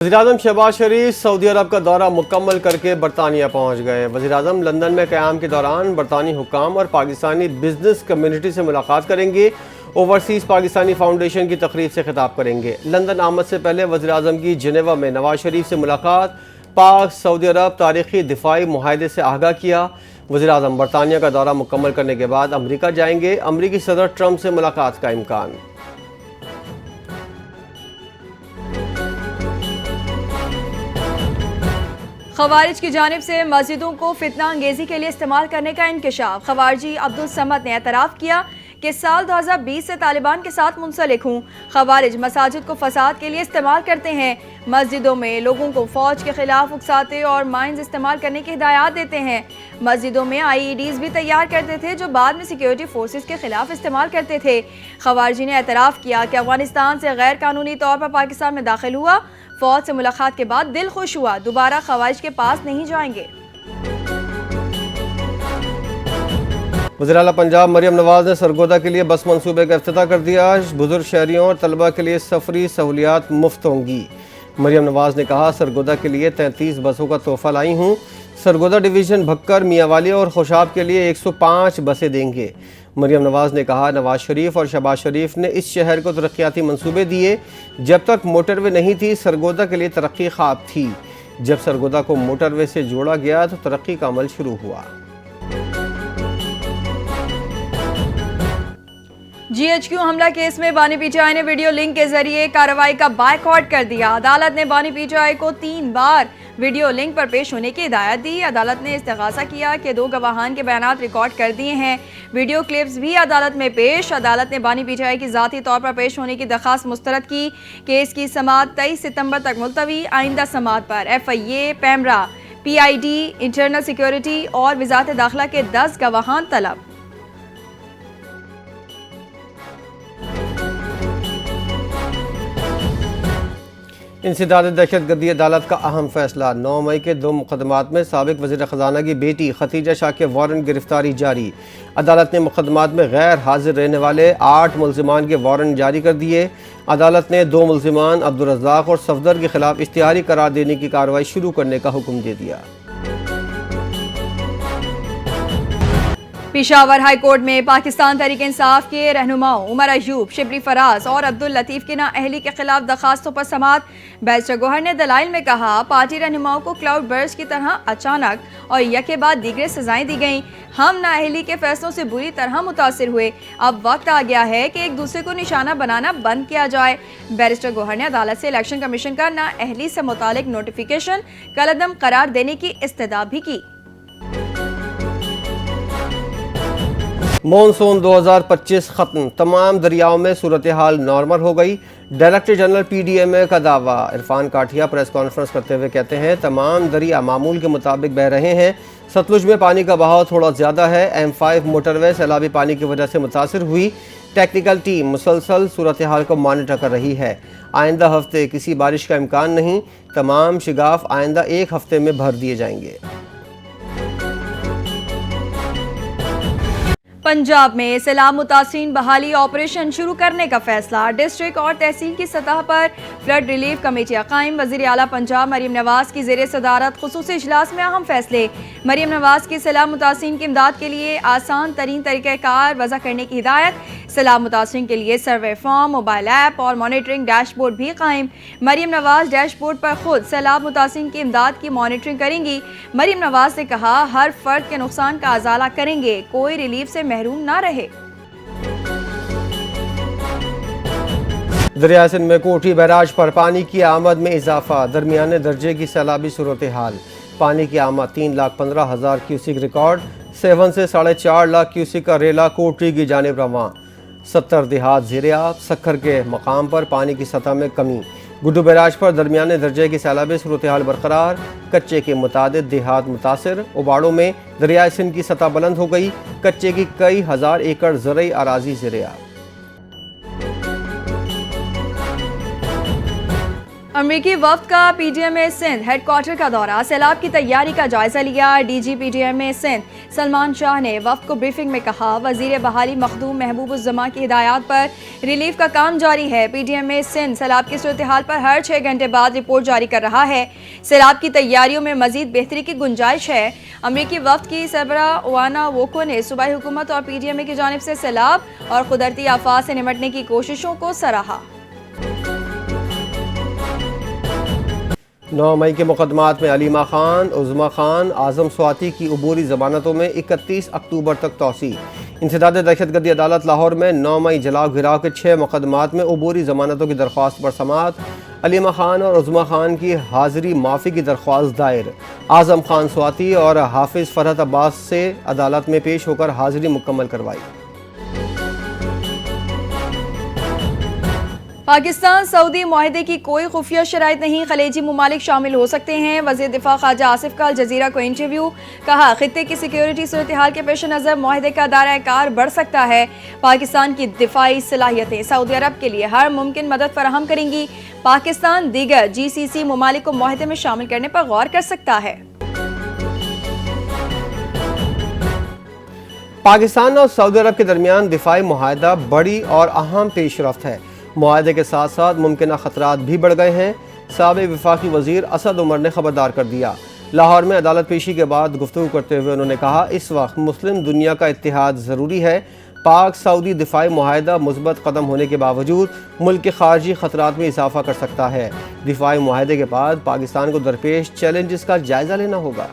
वज़ीर-ए-आज़म शहबाज शरीफ सऊदी अरब का दौरा मुकम्मल करके बरतानिया पहुँच गए। वज़ीर-ए-आज़म लंदन में क़याम के दौरान बरतानी हुक्काम और पाकिस्तानी बिजनेस कम्युनिटी से मुलाकात करेंगे। ओवरसीज़ पाकिस्तानी फाउंडेशन की तकरीब से खिताब करेंगे। लंदन आमद से पहले वज़ीर-ए-आज़म की जेनेवा में नवाज शरीफ से मुलाकात, पाक सऊदी अरब तारीखी दिफाई मुआहदे से आगाह किया। वज़ीर-ए-आज़म बरतानिया का दौरा मुकम्मल करने के बाद अमरीका जाएंगे। अमरीकी सदर ट्रंप से मुलाकात का इम्कान। खवारिज की जानिब से मस्जिदों को फितना अंगेजी के लिए इस्तेमाल करने का इंकशाफ। खवारजी अब्दुल समद ने एतराफ़ किया कि साल 2020 से तालिबान के साथ मुंसलिक हूँ। खवारिज मसाजिद को फसाद के लिए इस्तेमाल करते हैं। मस्जिदों में लोगों को फ़ौज के खिलाफ उकसाते और माइंस इस्तेमाल करने की हिदायत देते हैं। मस्जिदों में IEDs भी तैयार करते थे जो बाद में सिक्योरिटी फोर्सेस के खिलाफ इस्तेमाल करते थे। खवारजी ने एतराफ़ किया कि अफगानिस्तान से गैर कानूनी तौर पर पाकिस्तान में दाखिल हुआ। फौज से मुलाकात के बाद दिल खुश हुआ, दोबारा खवारिज के पास नहीं जाएंगे। वज़ीर आला पंजाब मरियम नवाज ने सरगोदा के लिए बस मंसूबे का इफ्तिताह कर दिया। बुजुर्ग शहरियों और तलबा के लिए सफरी सहूलियात मुफ्त होंगी। मरियम नवाज ने कहा, सरगोदा के लिए 33 बसों का तोहफा लाई हूँ। सरगोदा डिवीज़न भक्कर, मियांवाली और खुशाब के लिए 105 बसें देंगे। मरियम नवाज ने कहा, नवाज शरीफ और शहबाज शरीफ ने इस शहर को तरक्याती मंसूबे दिए। जब तक मोटरवे नहीं थी सरगोदा के लिए तरक्की ख्वाब थी। जब सरगोदा को मोटरवे से जोड़ा गया तो तरक्की का अमल शुरू हुआ। GHQ हमला केस में बानी PTI ने वीडियो लिंक के जरिए कार्रवाई का बायकॉट कर दिया। अदालत ने बानी PTI को 3 बार वीडियो लिंक पर पेश होने की हिदायत दी। अदालत ने इस्तिगासा किया कि 2 गवाहान के बयानात रिकॉर्ड कर दिए हैं। वीडियो क्लिप्स भी अदालत में पेश। अदालत ने बानी PTI की ज़ाती तौर पर पेश होने की दरख्वास्त मुस्तरद की। केस की समाअत 23 सितंबर तक मुलतवी। आइंदा समाअत पर FIA, PEMRA, PID, internal security और वज़ारत दाखिला के 10 गवाहान तलब। इंसदाद दहशतगर्दी अदालत का अहम फैसला। 9 मई के 2 मुकदमात में साबिक वज़ीर ख़ज़ाना की बेटी खतीजा शाह के वारंट गिरफ्तारी जारी। अदालत ने मुकदमात में गैर हाजिर रहने वाले 8 मुल्ज़िमान के वारंट जारी कर दिए। अदालत ने 2 मुल्ज़िमान अब्दुल रज़्ज़ाक़ और सफदर के खिलाफ इश्तिहारी करार देने की कार्रवाई शुरू करने का हुक्म दे दिया। पेशावर हाई कोर्ट में पाकिस्तान तहरीक इंसाफ के रहनुमाओं उमर अयूब, शिबली फराज और अब्दुल लतीफ़ की नाअहली के खिलाफ दरखास्तों पर समाअत। बैरिस्टर गौहर ने दलाइल में कहा, पार्टी रहनुमाओं को क्लाउड बर्स्ट की तरह अचानक और यके बाद दीगर सजाएं दी गईं। हम नाअहली के फैसलों से बुरी तरह मुतासिर हुए। अब वक्त आ गया है कि एक दूसरे को निशाना बनाना बंद किया जाए। बैरिस्टर गौहर ने अदालत से इलेक्शन कमीशन का नाअहली से मुतालिक नोटिफिकेशन कलअदम करार देने की इस्तदा भी की। मॉनसून 2025 ख़त्म, तमाम दरियाओं में सूरत हाल नॉर्मल हो गई। डायरेक्टर जनरल PDMA का दावा। इरफान काठिया प्रेस कॉन्फ्रेंस करते हुए कहते हैं, तमाम दरिया मामूल के मुताबिक बह रहे हैं। सतलुज में पानी का बहाव थोड़ा ज़्यादा है। M5 मोटरवे सैलाबी पानी की वजह से मुतासिर हुई। टेक्निकल टीम मुसलसल सूरत हाल को मॉनिटर कर रही है। आइंदा हफ्ते किसी बारिश का इम्कान नहीं। तमाम शिगाफ आइंदा 1 हफ्ते में भर दिए जाएंगे। पंजाब में सैलाब मुतासिरीन बहाली ऑपरेशन शुरू करने का फैसला। डिस्ट्रिक्ट और तहसील की सतह पर फ्लड रिलीफ कमेटियाँ कायम। वज़ीर आला पंजाब मरियम नवाज की ज़ेर सदारत खुसूसी इजलास में अहम फैसले। मरियम नवाज की सैलाब मुतासिरीन की इमदाद के लिए आसान तरीन तरीक़ाकार वज़ा करने की हिदायत। सैलाब मुतासिरीन के लिए सर्वे फॉर्म, मोबाइल ऐप और मॉनिटरिंग डैशबोर्ड भी कायम। मरियम नवाज डैशबोर्ड पर खुद सैलाब मुतासिरीन की इमदाद की मॉनिटरिंग करेंगी। मरियम नवाज ने कहा, हर फर्द के नुकसान का अजाला करेंगे, कोई रिलीफ से महरूम ना रहे। दरिया सिंध में कोठी बैराज पर पानी की आमद में इजाफा। दरमियाने दर्जे की सैलाबी सूरत हाल। पानी की आमद 3,15,000 क्यूसिक रिकॉर्ड। 7 से 4.5 लाख क्यूसिक का रेला कोठी की जानिब रवां। 70 देहात ज़ेर-ए-आब। सखर के मकाम पर पानी की सतह में कमी। गुड्डू बैराज पर दरमियाने दर्जे की सैलाबी सूरत हाल बरकरार। कच्चे के मुतादिद देहात मुतासिर। उबाड़ों में दरिया सिंध की सतह बुलंद हो गई। कच्चे की कई हज़ार एकड़ ज़रई अराजी ज़ेर-ए-आब। अमरीकी वफ्द का PDMA सिंध हेडक्वार्टर का दौरा, सैलाब की तैयारी का जायजा लिया। DG PDMA सिंध सलमान शाह ने वफ्द को ब्रीफिंग में कहा, वजीर बहाली मखदूम महबूब उज़ ज़मा की हिदायत पर रिलीफ का काम जारी है। PDMA सिंध सैलाब की सूरत हाल पर हर 6 घंटे बाद रिपोर्ट जारी कर रहा है। सैलाब की तैयारियों में मजीद बेहतरी की गुंजाइश है। अमरीकी वफ्द की सरबरा ओआना वोको ने सूबाई हुकूमत और PDMA की जानिब से सैलाब और कुदरती आफात से निमटने की कोशिशों को सराहा। 9 मई के मुकदमात में अलीमा खान, उज़मा खान, आज़म स्वाति की अबूरी ज़मानतों में 31 अक्टूबर तक तोसी। इंसदाद दहशतगर्दी अदालत लाहौर में 9 मई जलाव गिराव के 6 मुकदमात में अबूरी ज़मानतों की दरख्वास्त पर समाअत। अलीमा खान और उज़मा खान की हाज़िरी माफ़ी की दरख्वास्त दायर। आज़म खान स्वाति और हाफिज़ फरहत अब्बास से अदालत में पेश होकर हाज़िरी मुकम्मल करवाई। पाकिस्तान सऊदी मुआहदे की कोई खुफिया शराइत नहीं, खलीजी ममालिक शामिल हो सकते हैं। वज़ीर दिफा ख्वाजा आसिफ का अल जज़ीरा को इंटरव्यू, कहा खित्ते की सिक्योरिटी सूरत हाल के पेश नज़र मुआहदे का दायरा कार बढ़ सकता है। पाकिस्तान की दिफाई सलाहियतें सऊदी अरब के लिए हर मुमकिन मदद फराहम करेंगी। पाकिस्तान दीगर GCC ममालिक को मुआहदे में शामिल करने पर गौर कर सकता है। पाकिस्तान और सऊदी अरब के दरमियान दिफाई मुआहदा बड़ी और अहम पेशरफ्त है। मुआहदे के साथ साथ मुमकिन खतरात भी बढ़ गए हैं। साबिक़ वफाकी वज़ीर असद उमर ने खबरदार कर दिया। लाहौर में अदालत पेशी के बाद गुफ्तगू करते हुए उन्होंने कहा, इस वक्त मुस्लिम दुनिया का इत्तेहाद ज़रूरी है। पाक सऊदी दिफाई मुआहदा मुस्बत कदम होने के बावजूद मुल्क के खारजी खतरात में इजाफा कर सकता है। दिफाई मुआहदे के बाद पाकिस्तान को दरपेश चैलेंजेस का जायजा लेना होगा।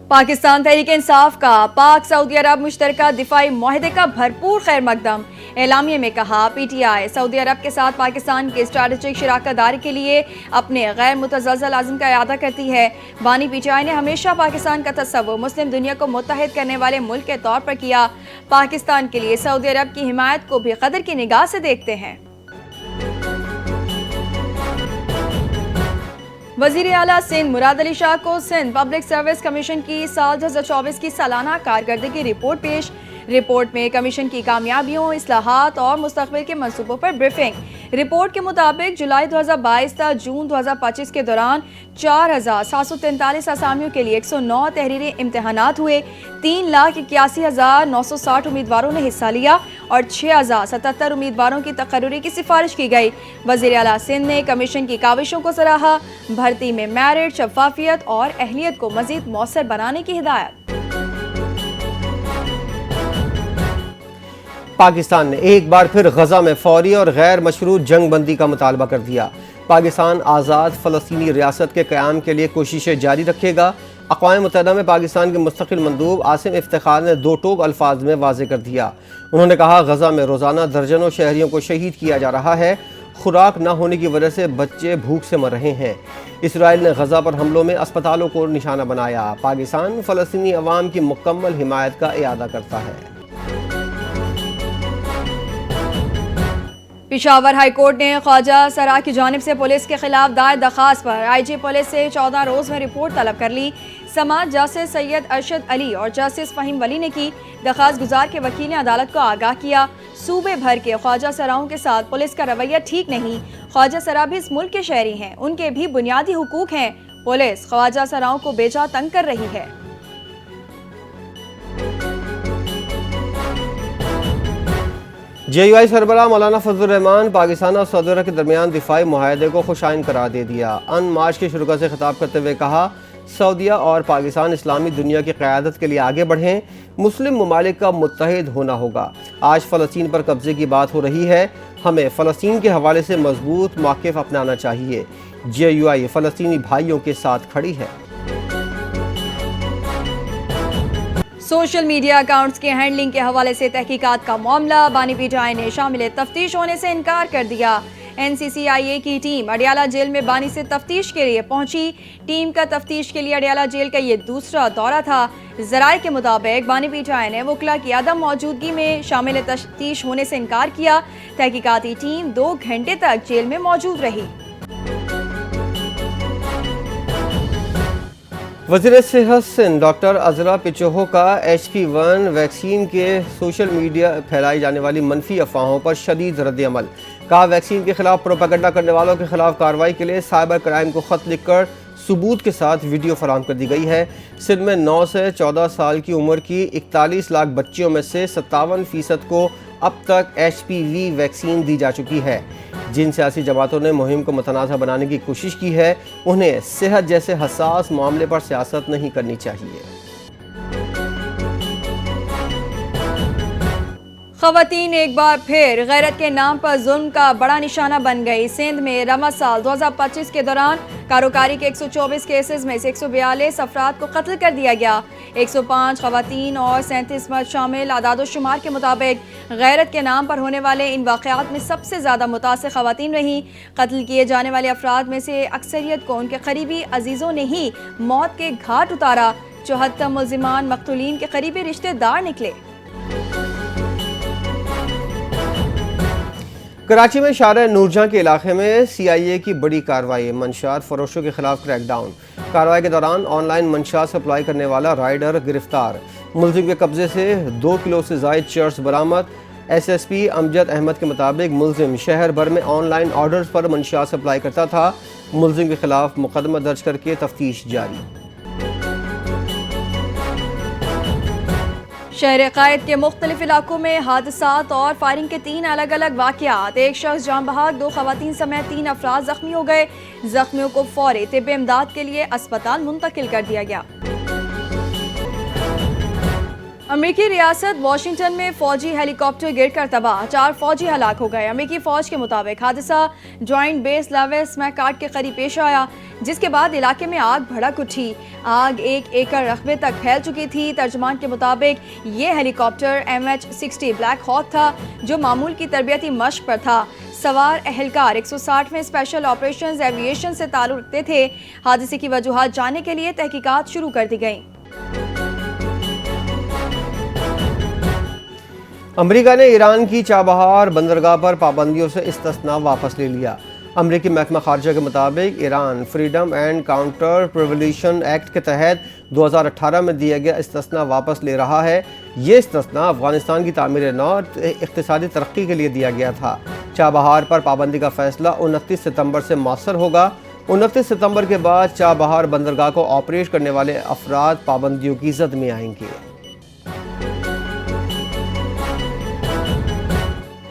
पाकिस्तान तहरीक इंसाफ का पाक सऊदी अरब मुश्तरका दिफाई मुआहदे का भरपूर खैर मकदम। एलामिये में कहा, PTI सऊदी अरब के साथ पाकिस्तान के स्ट्रैटेजिक शराकत दारी के लिए अपने गैर मुतज़लज़ल आज़म का इरादा करती है। बानी PTI ने हमेशा पाकिस्तान का तस्वुर मुस्लिम दुनिया को मुत्तहिद करने वाले मुल्क के तौर पर किया। पाकिस्तान के लिए सऊदी अरब की हिमायत को भी कदर की निगाह से देखते हैं। वज़ीर आला सिंध मुराद अली शाह को सिंध पब्लिक सर्विस कमीशन की साल 2024 की सालाना कारकर्दगी रिपोर्ट पेश। रिपोर्ट में कमीशन की कामयाबियों, इस्लाहात और मुस्तक़बिल के मंसूबों पर ब्रीफिंग। रिपोर्ट के मुताबिक जुलाई 2022 तक जून 2025 के दौरान 4743 असामियों के लिए 109 तहरीरी इम्तहानात हुए। 3,81,960 उम्मीदवारों ने हिस्सा लिया और 6,077 उम्मीदवारों की तकर्रुरी की सिफारिश की गई। वज़ीर आला सिंध ने कमीशन की काविशों को सराहा। भर्ती में मेरिट, शफ़ाफियत और अहलियत को मज़ीद मौसर बनाने की हिदायत। पाकिस्तान ने एक बार फिर गजा में फौरी और गैर मशरूत जंग बंदी का मुतालबा कर दिया। पाकिस्तान आज़ाद फ़लस्तीनी रियासत के क़याम के लिए कोशिशें जारी रखेगा। अक़वाम मुत्तहिदा में पाकिस्तान के मुस्तक़िल मंदूब आसिम इफ्तिखार ने दो टोक अल्फाज में वाज़ेह कर दिया। उन्होंने कहा, गजा में रोज़ाना दर्जनों शहरियों को शहीद किया जा रहा है। खुराक न होने की वजह से बच्चे भूख से मर रहे हैं। इसराइल ने गजा पर हमलों में अस्पतालों को निशाना बनाया। पाकिस्तान फ़लस्तीनी अवाम की मुकम्मल हिमायत का इरादा करता है। पेशावर हाई कोर्ट ने ख्वाजा सरा की जानिब से पुलिस के खिलाफ दायर दरखास्त पर IG पुलिस से 14 रोज़ में रिपोर्ट तलब कर ली। समाअत जस्टिस सैयद अरशद अली और जस्टिस फ़हीम वली ने की। दरखास्त गुजार के वकील ने अदालत को आगाह किया, सूबे भर के ख्वाजा सराओं के साथ पुलिस का रवैया ठीक नहीं। ख्वाजा सरा भी इस मुल्क के शहरी हैं, उनके भी बुनियादी हुकूक हैं। पुलिस ख्वाजा सराओं को बेजा तंग कर रही है। JUI सरबराह मौलाना फजलुर रहमान पाकिस्तान और सऊदी अरब के दरमियान दिफाई मुआहदे को खुशाइन करार दे दिया। अन मार्च की शुरुआत से खिताब करते हुए कहा, सऊदीया और पाकिस्तान इस्लामी दुनिया की क़यादत के लिए आगे बढ़ें। मुस्लिम ममालिक का मुत्तहिद होना होगा। आज फ़लस्तीन पर कब्ज़े की बात हो रही है, हमें फ़लस्तीन के हवाले से मजबूत मौक़िफ़ अपनाना चाहिए। JUI फ़लस्तीनी भाइयों के साथ खड़ी है। सोशल मीडिया अकाउंट्स के हैंडलिंग के हवाले से तहकीकात का मामला। बानी PTI ने शामिल तफ्तीश होने से इनकार कर दिया। NCCIA की टीम अडियाला जेल में बानी से तफ्तीश के लिए पहुंची। टीम का तफ्तीश के लिए अडियाला जेल का ये दूसरा दौरा था। ज़राए के मुताबिक बानी PTI ने वकला की अदम मौजूदगी में शामिल तफ्तीश होने से इनकार किया। तहकीकाती टीम 2 घंटे तक जेल में मौजूद रही। वज़ीर सेहत सिंध डॉक्टर अजरा पिचोहो का HP1 वैक्सीन के सोशल मीडिया फैलाई जाने वाली मनफी अफवाहों पर शदीद रद्द-ए-अमल। कहा, वैक्सीन के खिलाफ प्रोपेगेंडा करने वालों के खिलाफ कार्रवाई के लिए साइबर क्राइम को खत लिखकर सबूत के साथ वीडियो फराहम कर दी गई है। सिंध में 9 से 14 साल की उम्र की 41 लाख बच्चियों में से 57% को अब तक HPV वैक्सीन दी जा चुकी है। जिन सियासी जमातों ने मुहिम को मुतनाज़ा बनाने की कोशिश की है, उन्हें सेहत जैसे हसास मामले पर सियासत नहीं करनी चाहिए। ख़वातीन एक बार फिर गैरत के नाम पर जुल्म का बड़ा निशाना बन गई। सिंध में रमा साल 2025 के दौरान कारोकारी के 124 केसेस में से 142 अफराद को कत्ल कर दिया गया। 105 ख़वातीन और 37 मर्द शामिल। आदाद-ओ-शुमार के मुताबिक गैरत के नाम पर होने वाले इन वाक़यात में सबसे ज़्यादा मुतासिर ख़वातीन रहीं। कत्ल किए जाने वाले अफराद में से अक्सरियत को उनके करीबी अजीज़ों ने ही मौत के घाट उतारा। 74 मुल्ज़िमान मक़तूलीन के करीबी रिश्तेदार निकले। कराची में शारा नूरजहां के इलाके में CIA की बड़ी कार्रवाई। मंशात फरोशों के खिलाफ क्रैकडाउन। कार्रवाई के दौरान ऑनलाइन मंशात सप्लाई करने वाला राइडर गिरफ्तार। मुलजिम के कब्जे से 2 किलो से ज़ायद चर्स बरामद। SSP अमजद अहमद के मुताबिक मुलजिम शहर भर में ऑनलाइन ऑर्डर्स पर मंशात सप्लाई करता था। मुलजिम के खिलाफ मुकदमा दर्ज करके तफ्तीश जारी। शहर कायद के मुख्तलिफ इलाकों में हादसात और फायरिंग के 3 अलग अलग वाक़यात। एक शख्स जान बहक, 2 ख़वातीन समेत 3 अफराद ज़ख्मी हो गए। ज़ख्मियों को फौरी तिब्बी इमदाद के लिए अस्पताल मुंतकिल कर दिया गया। अमेरिकी रियासत वाशिंगटन में फौजी हेलीकॉप्टर गिरकर तबाह, 4 फौजी हलाक हो गए। अमेरिकी फौज के मुताबिक हादसा जॉइंट बेस लेविस मैकार्ड के करीब पेश आया, जिसके बाद इलाके में आग भड़क उठी। आग 1 एकड़ रकबे तक फैल चुकी थी। तर्जमान के मुताबिक ये हेलीकॉप्टर MH-60 ब्लैक हॉक था, जो मामूल की तरबियती मश्क पर था। सवार एहलकार 160वें स्पेशल ऑपरेशंस एविएशन से ताल्लुक रखते थे। हादसे की वजूहात जानने के लिए तहकीकात शुरू कर दी गई। अमेरिका ने ईरान की चाबहार बंदरगाह पर पाबंदियों से इस्तिस्ना वापस ले लिया। अमेरिकी महकमा खारजा के मुताबिक Iran freedom and counter proliferation act के तहत 2018 में दिया गया इस्तिस्ना वापस ले रहा है। ये इस्तिस्ना अफगानिस्तान की तामीर नौ और इक़्तिसादी तरक्की के लिए दिया गया था। चाबहार पर पाबंदी का फैसला 29 सितंबर से मौसर होगा। 29 सितंबर के बाद चाबहार बंदरगाह को ऑपरेट करने वाले अफराद पाबंदियों की जद में आएंगे।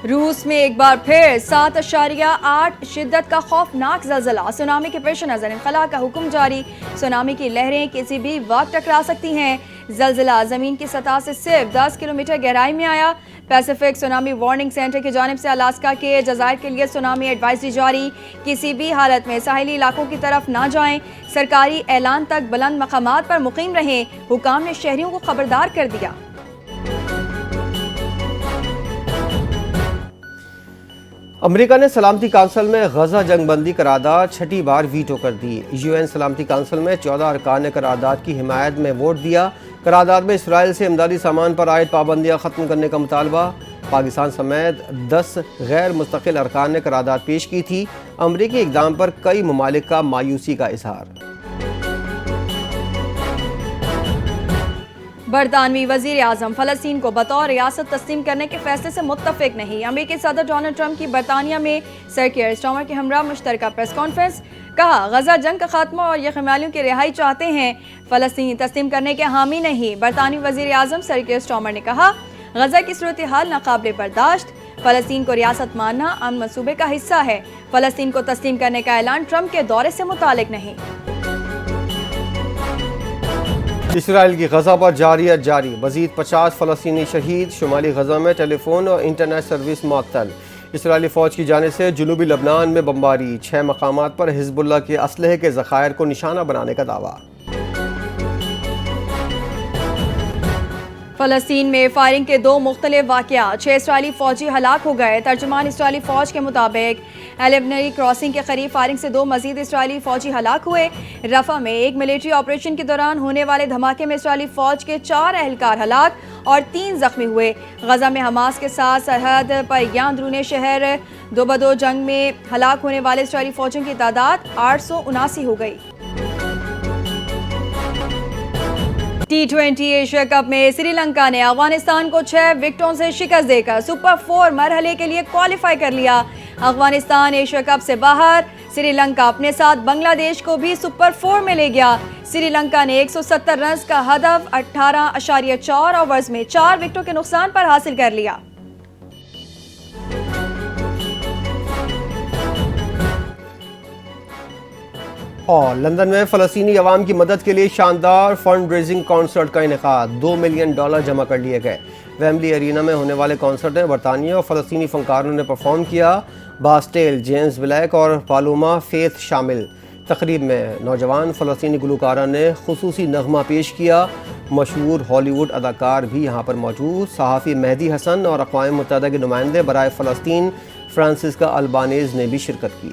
रूस में एक बार फिर 7.8 शिद्दत का खौफनाक ज़लज़ला। सुनामी के पेश नज़र इनखला का हुक्म जारी। सुनामी की लहरें किसी भी वक्त टकरा सकती हैं। ज़लज़ला ज़मीन की सतह से सिर्फ 10 किलोमीटर गहराई में आया। पैसिफिक सुनामी वार्निंग सेंटर की जानिब से अलास्का के जज़ायर के लिए सुनामी एडवाइजरी जारी। किसी भी हालत में साहिली इलाकों की तरफ ना जाएं। सरकारी ऐलान तक बुलंद मकामात पर मुकीम रहें। हुकाम ने शहरियों को खबरदार कर दिया। अमेरिका ने सलामती काउंसिल में गजा जंगबंदी करारदाद 6ठी बार वीटो कर दी। UN सलामती काउंसिल में 14 अरकान ने करारदाद की हिमायत में वोट दिया। करारदाद में इसराइल से इमदादी सामान पर आयद पाबंदियाँ ख़त्म करने का मुतालबा। पाकिस्तान समेत 10 गैर मुस्तकिल अरकान ने करारदाद पेश की थी। अमरीकी इक़दाम पर कई ममालिक का मायूसी का इजहार। बरतानवी वज़ीर आज़म फ़लस्तीन को बतौर रियासत तस्लीम करने के फैसले से मुत्तफ़िक नहीं। अमेरिकी सदर डोनाल्ड ट्रंप की बरतानिया में सर कीयर स्टार्मर के हमरा मुश्तरका प्रेस कॉन्फ्रेंस। कहा, गजा जंग का खात्मा और यरगमालियों की रिहाई चाहते हैं, फ़लस्तीन तस्लीम करने के हामी नहीं। बरतानवी वज़ीर आज़म सर कीयर स्टार्मर ने कहा, गजा की सूरत हाल नाकाबिले बर्दाश्त। फ़लस्तीन को रियासत मानना अमन मंसूबे का हिस्सा है। फ़लस्तीन को तस्लीम करने का ऐलान ट्रंप के दौरे से मुतालिक नहीं। इसराइल की गजा पर जारियत जारी। मज़ीद 50 फ़लस्तीनी शहीद। शुमाली गजा में टेलीफोन और इंटरनेट सर्विस मुअत्तल। इसराइली फ़ौज की जानिब से जनूबी लबनान में बमबारी। 6 मकामात पर हिज़्बुल्लाह के असलहे के ज़खायर को निशाना बनाने का दावा। फ़लस्तीन में फायरिंग के 2 मुख्तलिफ वाक़यात। 6 इसराइली फ़ौजी हलाक हो गए। तर्जुमान इसराइली फ़ौज के मुताबिक एलेवनरी क्रॉसिंग के करीब फायरिंग से 2 मज़ीद इसराइली फ़ौजी हलाक हुए। रफ़ा में एक मिलिट्री ऑपरेशन के दौरान होने वाले धमाके में इसराइली फ़ौज के 4 एहलकार हलाक और 3 ज़ख्मी हुए। गजा में हमास के साथ सरहद पर या अंदरूनी शहर 2-2 जंग में हलाक होने वाले इसराइली फ़ौजियों की तादाद 879 हो गई। T20 ایشیا کپ میں سری لنکا نے افغانستان کو 6 وکٹوں سے شکست دے کر سپر 4 مرحلے کے لیے کوالیفائی کر لیا۔ افغانستان ایشیا کپ سے باہر، سری لنکا اپنے ساتھ بنگلہ دیش کو بھی سپر 4 میں لے گیا۔ سری لنکا نے 170 رنز کا ہدف 18.4 اوورز میں 4 وکٹوں کے نقصان پر حاصل کر لیا۔ اور لندن میں فلسطینی عوام کی مدد کے لیے شاندار فنڈ ریزنگ کانسرٹ کا انعقاد، $2 ملین جمع کر لیے گئے۔ ویمبلی ارینا میں ہونے والے کانسرٹ میں برطانیہ اور فلسطینی فنکاروں نے پرفارم کیا۔ باسٹیل، جیمز بلیک اور پالوما فیتھ شامل۔ تقریب میں نوجوان فلسطینی گلوکارہ نے خصوصی نغمہ پیش کیا۔ مشہور ہالی ووڈ اداکار بھی یہاں پر موجود۔ صحافی مہدی حسن اور اقوام متحدہ کے نمائندے برائے فلسطین فرانسسکا البانیز نے بھی شرکت کی۔